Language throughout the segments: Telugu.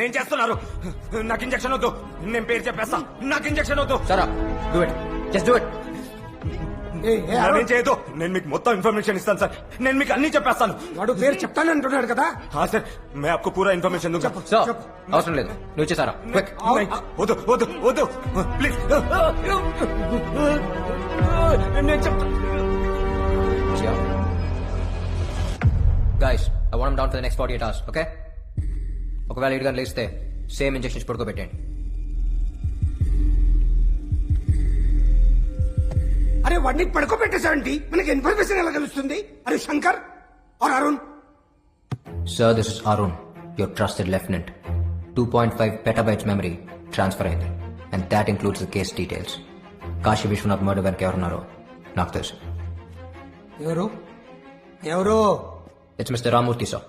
నేను చేస్తున్నారు. నాకు ఇంజక్షన్ వద్దు. నేను పేరు చెప్పేస్తా. నాకు ఇంజక్షన్ వద్దు. సరే do it, just do it. నేను చేయదు. నేను మీకు మొత్తం ఇన్ఫర్మేషన్ ఇస్తాను సార్. నేను మీకు అన్ని చెప్పేస్తాను. వాడు పేరు చెప్తాను అంటున్నాడు కదా. हाँ सर, मैं आपको पूरा इन्फॉर्मेशन दूंगा. సో అవసరం లేదు, నువ్వు ఇచ్చేసారా క్విక్. వద్దు వద్దు వద్దు ప్లీజ్. నేను చెప్తా. Guys I want down for the next 48 hours, okay? ఒకవేళ 8 గంటలు లేస్తే సేమ్ ఇంజెక్షన్స్ పడుకోబెట్టండి. అరే వాడిని పడుకోబెట్టేసాంటి, మనకి ఇన్ఫర్మేషన్ ఎలా తెలుస్తుంది? అరే శంకర్ और Arun. Sir, this is Arun, your trusted lieutenant. 2.5 petabytes memory transfer అయింది, and that includes the case details. Kashi Vishwanath murder వెనక ఎవరున్నారో నాకు తెలుసు. ఎవరు ఎవరు? It's Mr Ramurthy sir.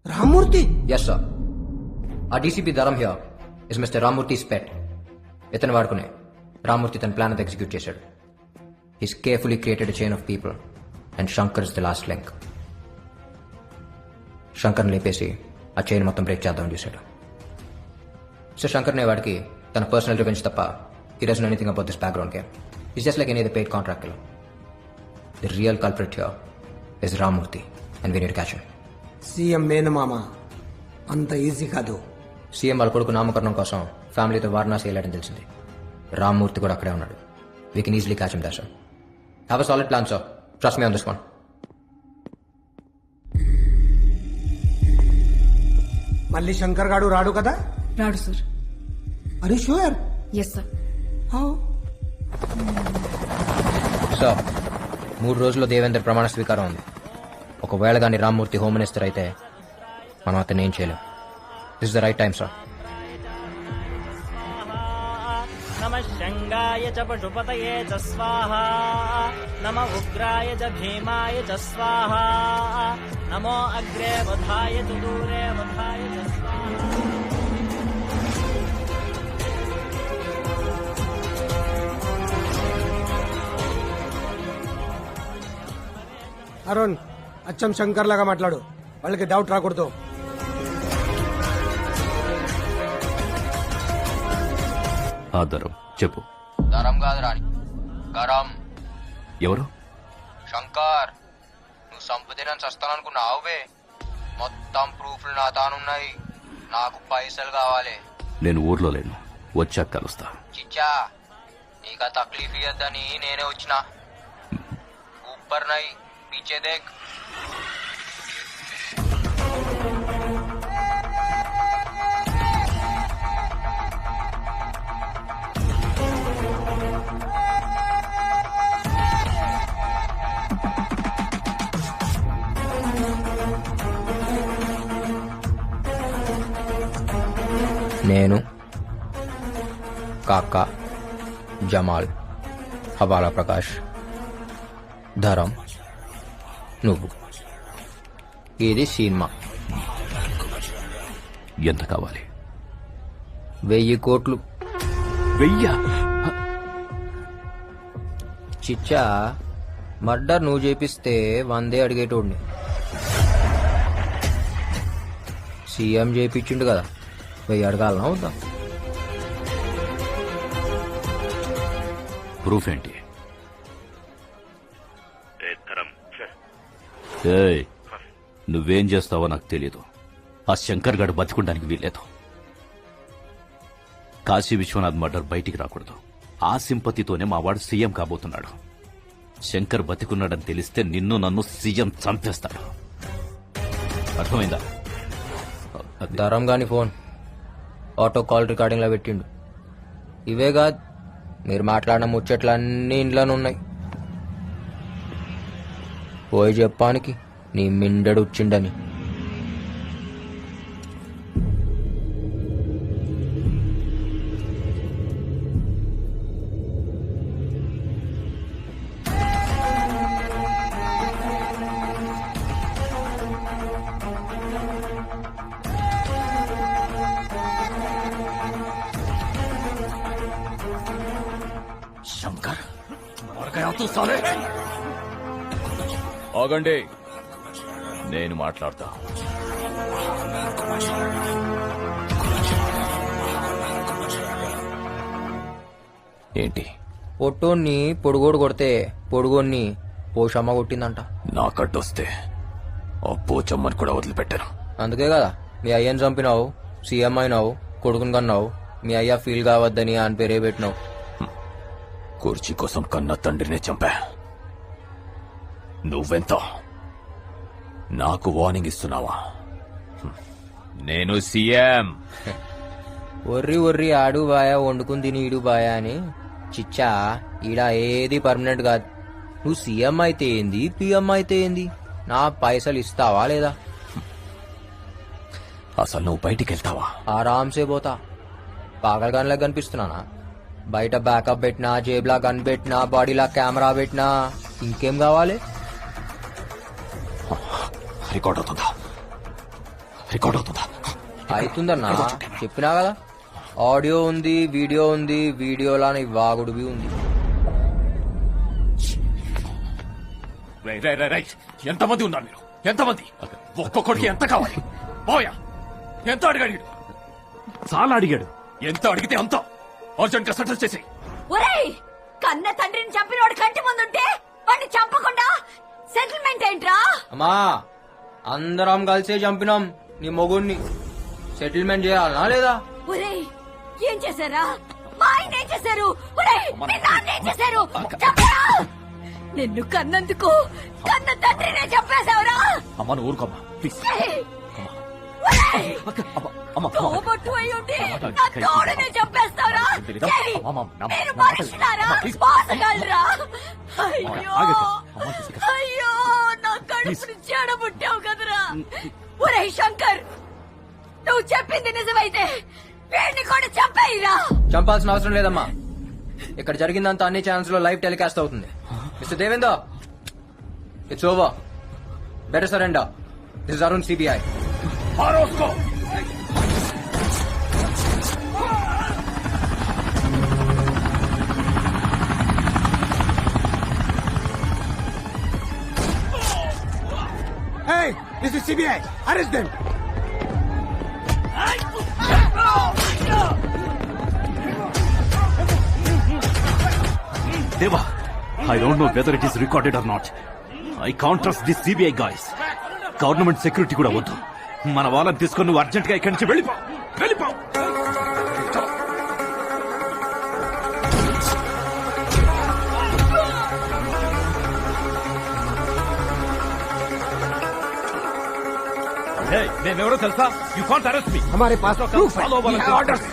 Ramurthy? Yes sir. ఆ DCP Dharam here is Mr Ramurthy's pet. ఇతను వాడుకునే రామూర్తి తన ప్లాన్ అంతా ఎగ్జిక్యూట్ చేశాడు. He's carefully created a chain of people, and Shankar is the last link. శంకర్ని లేపేసి ఆ చైన్ మొత్తం బ్రేక్ చేద్దామని చూశాడు. సో శంకర్నే వాడికి తన పర్సనల్ రివెంజ్ తప్ప he doesn't know anything about this background game. He's just like any other paid contract killer. The real culprit here is Ramurthy, and we need to catch him. CM మేనమామ అంత ఈజీ కాదు. సీఎం వాళ్ళ కొడుకు నామకరణం కోసం ఫ్యామిలీతో వారణాసి వెళ్ళాడని తెలిసింది. రామ్మూర్తి కూడా అక్కడే ఉన్నాడు. We can easily catch him there, sir. Have a solid plan, sir. Trust me on this one. మళ్ళీ శంకర్ గాడు రాడు కదా? రాడు సార్. అరే షూర్? Yes sir. సార్ 3 రోజుల్లో దేవేంద్ర ప్రమాణ స్వీకారం ఉంది. ఒకవేళ కానీ రామ్మూర్తి హోమ్ మినిస్టర్ అయితే మనం అతన్ని ఏం చేయలేం. This is the right time, sir. नमः शंगाय च पशुपतये च स्वाहा नमः उग्राय च भीमाय च स्वाहा नमो अग्रे वधाय च दूरे वधाय च स्वाहा. అరుణ్ అచ్చం శంకర్ లాగా మాట్లాడు, వాళ్ళకి డౌట్ రాకూడదు. దరం చెప్పు. దరం కాదు రాణి, గరం. ఎవరు? శంకర్, నువ్వు సంపదనని చస్తాననుకున్నావువే. మొత్తం ప్రూఫ్లు నా తానున్నాయి. నాకు పైసలు కావాలి. నేను ఊర్లో లేను, వచ్చాక కలుస్తా. చిచ్చా, నీకు ఆ తక్లీఫ్ ఇయ్యద్దని నేనే వచ్చిన. ఊపర్ నై పీచే దేఖ్. నేను, కాకా, జమాల్, హవాలా ప్రకాష్, ధరం, నువ్వు. ఇది సినిమా. ఎంత కావాలి? 1000 కోట్లు. 1000? చిచ్చా, మర్డర్ నువ్వు చేపిస్తే 100 అడిగేటోడిని. సీఎం చేపించిండు కదా, 1000 అడగాలనా వద్దా? ప్రూఫ్ ఏంటి? నువ్వేం చేస్తావో నాకు తెలీదు. ఆ శంకర్ గడు బతికుండానికి వీల్లేదు. కాశీ విశ్వనాథ్ మర్డర్ బయటికి రాకూడదు. ఆ సింపతితోనే మా వాడు సీఎం కాబోతున్నాడు. శంకర్ బతికున్నాడని తెలిస్తే నిన్ను నన్ను సీఎం చంపేస్తాడు. అర్థమైందా? ధరం గాని ఫోన్ ఆటో కాల్ రికార్డింగ్ లో పెట్టిండు. ఇవే కాదు, మీరు మాట్లాడిన ముచ్చట్లు అన్ని ఇంట్లోనే ఉన్నాయి. పోయి చెప్పానికి నీ మిండడు వచ్చిండని. శంకర్ సాలే. ఆగండి, నేను మాట్లాడతా. ఏంటి పొట్టోన్ని పొడుగోడు కొడితే పొడుగోన్ని పోషమ్మ కొట్టిందంట. నాకడ్డొస్తే ఆ పోచమ్మని కూడా వదిలిపెట్టాను. అందుకే కదా మీ అయ్యని చంపినావు, సీఎం అయినావు, కొడుకుని కన్నావు, మీ అయ్య ఫీల్ కావద్దని అని పేరే పెట్టినావు. కుర్చీ కోసం కన్న తండ్రినే చంపా. నువ్వెంత నాకు వార్నింగ్ ఇస్తున్నావా? నేను సీఎం. ఒర్రి ఆడు బాయా వండుకుని తిని ఈడు బాయా అని చిచ్చా ఈడ ఏది పర్మనెంట్ కాదు. నువ్వు సీఎం అయితే ఏంది, పిఎం అయితే ఏంది, నా పైసలు ఇస్తావా లేదా? అసలు నువ్వు బయటికి వెళ్తావా? ఆరాంసే పోతా. పాగలగానిలా కనిపిస్తున్నానా? బయట బ్యాకప్ పెట్టినా, జేబులా గన్ పెట్టినా, బాడీలా కెమెరా పెట్టినా, ఇంకేం కావాలి? రికార్డ్ అవుతుందా? రికార్డ్ అవుతుందా? అవుతుందన్నా, చెప్పినా కదా. ఆడియో ఉంది, వీడియో ఉంది, వీడియోలా నీ వాగుడువి ఉంది. రైట్. ఎంతమంది ఉన్నారు మీరు? ఎంతమంది? ఒక్కొక్కడికి ఎంత కావాలి? పోయా ఎంత అడిగాడు? చాలా అడిగాడు. ఎంత అడిగితే అంత అర్జెంట్ గా సెటిల్ చేసి. ఒరేయ్, కన్న తండ్రిని చంపినోడు కంటి ముందుంటే వాడిని చంపకుండా సెటిల్మెంట్ ఏంట్రా? అమ్మా, అందరం కలిసే చంపినాం నీ మొగుడిని. సెటిల్మెంట్ చేయాలనా లేదా? ఒరేయ్, ఏం చేశారా? మా ఆయన ఏం చేశారు? ఒరేయ్, మీ నాన్న ఏం చేశారు? చెప్పరా? నిన్ను కన్నందుకు కన్న తండ్రినే చంపేశావురా? అమ్మ నువ్వు ఊరుకోమ్మా ప్లీజ్. ఏయ్, ఒరేయ్, తోబొట్టు అయి ఉండి నా తోడునే చంపేస్తావురా? ఏయ్, మీరు మనుషులారా? మోసగాళ్ళరా? అయ్యో అయ్యో, నా కడుపుని చెడబుట్టావు కదరా. ఒరేయ్ శంకర్, నువ్వు చెప్పింది నిజమైతే వీడిని కూడా చంపేయిరా. చంపాల్సిన అవసరం లేదమ్మా. ఇక్కడ జరిగిందంతా అన్ని ఛానల్స్ లో లైవ్ టెలికాస్ట్ అవుతుంది. Mister Devender, it's over. Better surrender. This is Arun, CBI. Hey, this is CBI. Arrest them. Deva, I don't know whether it is recorded or not. I can't trust this CBI guys. Government security కూడా వద్దు. మన వాళ్ళని తీసుకొని నువ్వు అర్జెంట్ గా ఇక్కడి నుంచి వెళ్ళిపో. నేనెవరో తెలుసా? యూ కాంట్ అరెస్ట్ మీ. हमारे पास proof है. Follow We have orders.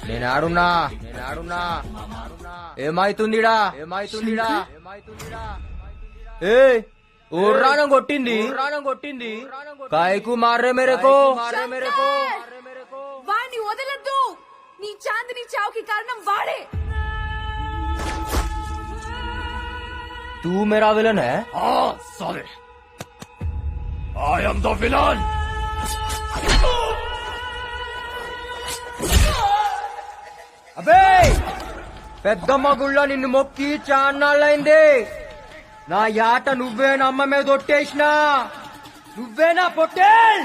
నేను ఆడున్నా ఏమైతుందిడా ఏ ఊర్రానం కొట్టింది కాయకు మారే మేరకు వాణ్ణి వదలద్దు. నీ చాందిని చావుకి కారణం వాడే. तू मेरा विलन है? Sorry I am the villain. అబే పెద్దమ్మ గుళ్ళ నిన్ను మొక్కి చాన్నాళ్ళైంది. నా యాట నువ్వే నమ్మ మీద ఒట్టేసినా. నువ్వేనా పొట్టేల్?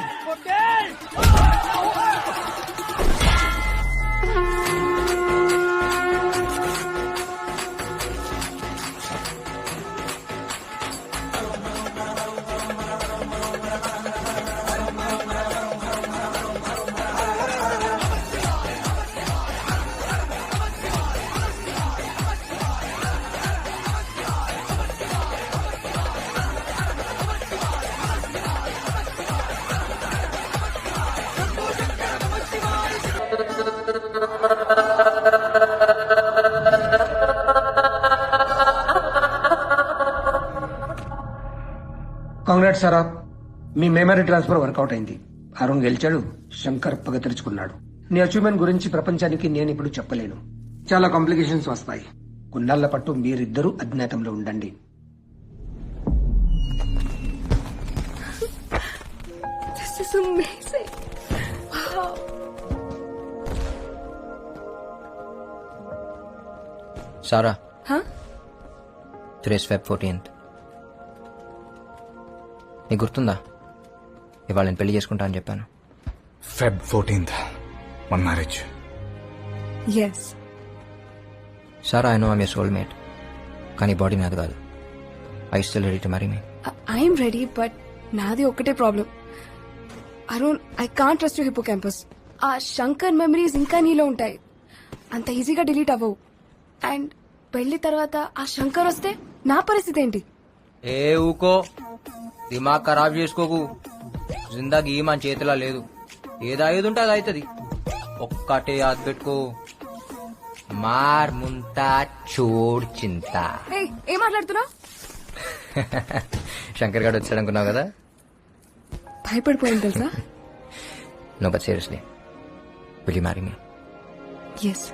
కాంగ్రాట్స్ సారా, మీ మెమరీ ట్రాన్స్ఫర్ వర్కౌట్ అయింది. అరుణ్ గెలిచాడు, శంకర్ పగ తెరుచుకున్నాడు. నీ అచీవ్మెంట్ గురించి ప్రపంచానికి నేను ఇప్పుడు చెప్పలేను. చాలా కాంప్లికేషన్స్ వస్తాయి. కొన్నాళ్ల పట్టు మీరిద్దరూ అజ్ఞాతంలో ఉండండి. This is amazing. Wow. Sara, Huh? Today's Feb 14th. నీకు గుర్తుందా ఇవాళ నేను పెళ్లి చేసుకుంటా అని చెప్పాను. Feb 14th మన marriage. Yes. Sara, I know I'm your soulmate, కానీ బాడీ నాది కాదు. I still ready to marry me? I'm ready, but నాది ఒక్కటే problem. Arun, I can't trust you hippocampus. ఆ శంకర్ మెమరీస్ ఇంకా నీలో ఉంటాయి, అంత ఈజీగా డిలీట్ అవ్వవు. అండ్ పెళ్లి తర్వాత ఆ శంకర్ వస్తే నా పరిస్థితి ఏంటి? ఏ ఊకో, దిమాగ్ ఖరాబ్ చేసుకోకు. జిందగీ మన చేతిలో లేదు. ఏది ఉంటే అది అవుతుంది. ఒక్కటే యాద్ పెట్టుకో, మార్ ముంతా చోడ్ చింత. ఏయ్, ఏం మాట్లాడుతున్నా? శంకర్ గారు వచ్చాడు అనుకున్నావు కదా. భయపడిపోయింది తెలుసా? No, but seriously, will you marry me? Yes.